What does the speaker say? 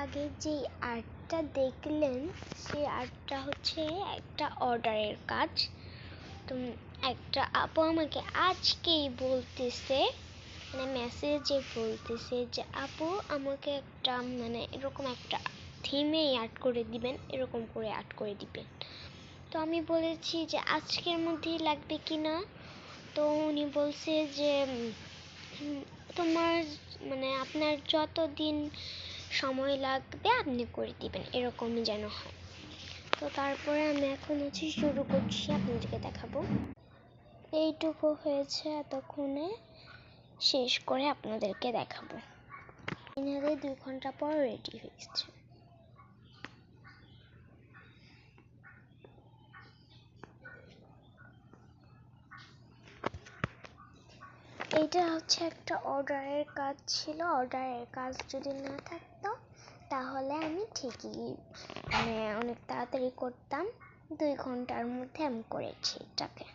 আগে যে আর্টটা দেখলেন সেই আর্টটা হচ্ছে একটা অর্ডারের কাজ। তো একটা আপু আমাকে আজকেই বলতেছে, মানে মেসেজে বলতেছে যে আপু আমাকে একটা মানে এরকম একটা থিমে আর্ট করে দিবেন, এরকম করে আর্ট করে দিবেন। তো আমি বলেছি যে আজকের মধ্যেই লাগবে কিনা। তো উনি বলছে যে তোমার মানে আপনার যতদিন সময় লাগবে আপনি করে দিবেন, এরকমই যেন হয়। তো তারপরে আমি এখন হচ্ছে শুরু করছি, আপনাদেরকে দেখাবো। এইটুকু হয়েছে, এতক্ষণে শেষ করে আপনাদেরকে দেখাবো। ফাইনালি 2 ঘন্টা পর রেডি হয়েছে। এইটা হচ্ছে একটা অর্ডারের কাজ ছিল। অর্ডারের কাজ যদি না থাকতো তাহলে আমি ঠিকই মানে অনেক তাড়াতাড়ি করতাম। 2 ঘন্টার মধ্যে আমি করেছি এটাকে।